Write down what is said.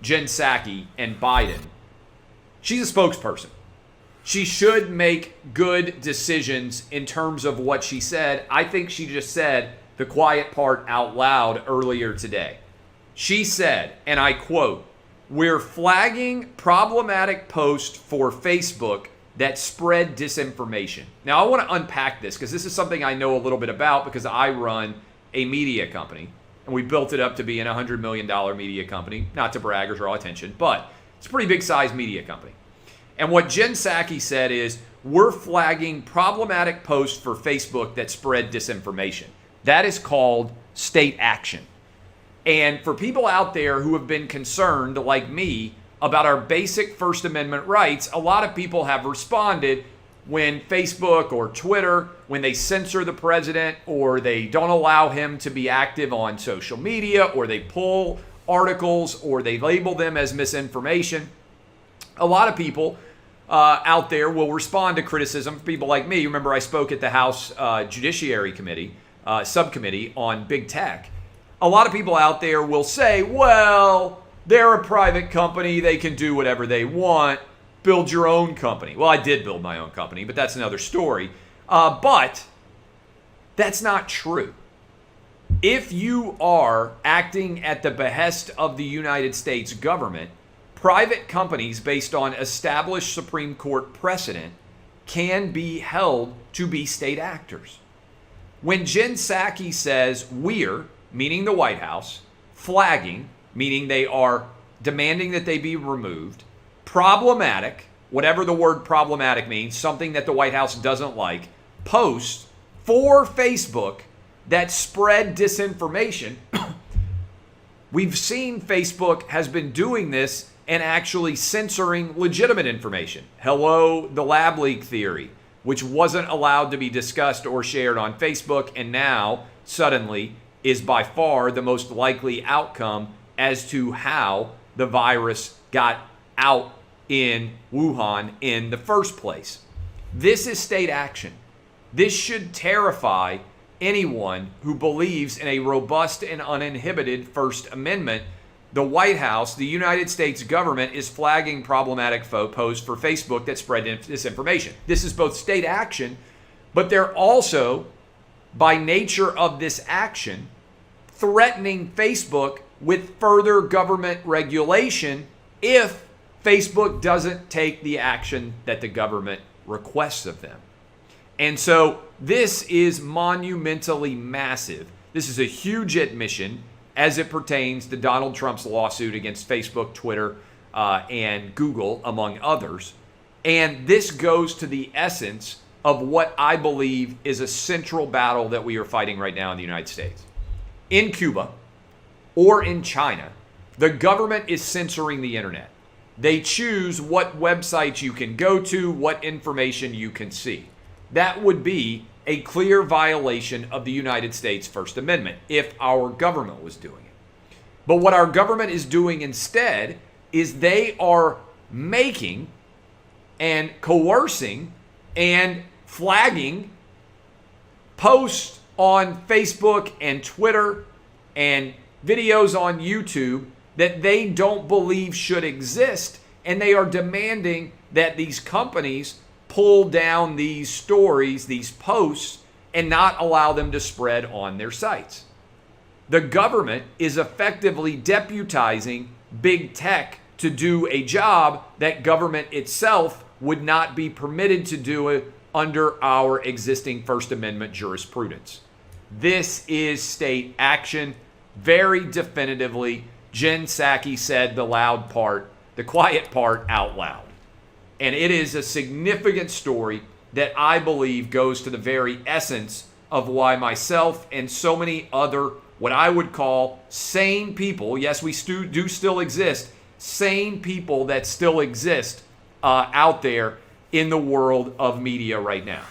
Jen Psaki and Biden, she's a spokesperson. She should make good decisions in terms of what she said. I think she just said the quiet part out loud earlier today. She said, and I quote, "We're flagging problematic posts for Facebook that spread disinformation." Now, I want to unpack this because this is something I know a little bit about because I run a media company, and we built it up to being a $100 million media company. Not to brag or draw attention, but it's a pretty big-sized media company. And what Jen Psaki said is, we're flagging problematic posts for Facebook that spread disinformation. That is called state action. And for people out there who have been concerned, like me, about our basic First Amendment rights, a lot of people have responded when Facebook or Twitter, when they censor the president or they don't allow him to be active on social media or they pull articles or they label them as misinformation. A lot of people out there will respond to criticism. People like me, remember I spoke at the House Judiciary Committee, subcommittee on big tech. A lot of people out there will say, well, they're a private company. They can do whatever they want. Build your own company. Well, I did build my own company, but that's another story. But that's not true. If you are acting at the behest of the United States government, private companies based on established Supreme Court precedent can be held to be state actors. When Jen Psaki says we're, meaning the White House, flagging, meaning they are demanding that they be removed, problematic, whatever the word problematic means, something that the White House doesn't like, posts for Facebook that spread disinformation. We've seen Facebook has been doing this and actually censoring legitimate information. Hello, the lab leak theory, which wasn't allowed to be discussed or shared on Facebook, and now suddenly is by far the most likely outcome as to how the virus got out in Wuhan in the first place. This is state action. This should terrify anyone who believes in a robust and uninhibited First Amendment. The White House, the United States government, is flagging problematic posts for Facebook that spread disinformation. This is both state action, but they're also, by nature of this action, threatening Facebook with further government regulation if Facebook doesn't take the action that the government requests of them. And so this is monumentally massive. This is a huge admission as it pertains to Donald Trump's lawsuit against Facebook, Twitter, and Google, among others. And this goes to the essence of what I believe is a central battle that we are fighting right now in the United States. In Cuba or in China, the government is censoring the internet. They choose what websites you can go to, what information you can see. That would be a clear violation of the United States First Amendment if our government was doing it. But what our government is doing instead is they are making and coercing and flagging posts on Facebook and Twitter and videos on YouTube that they don't believe should exist, and they are demanding that these companies pull down these stories, these posts, and not allow them to spread on their sites. The government is effectively deputizing big tech to do a job that government itself would not be permitted to do it under our existing First Amendment jurisprudence. This is state action. Very definitively, Jen Psaki said the loud part, the quiet part out loud. And it is a significant story that I believe goes to the very essence of why myself and so many other, what I would call sane people, yes, we do still exist, sane people that still exist out there in the world of media right now.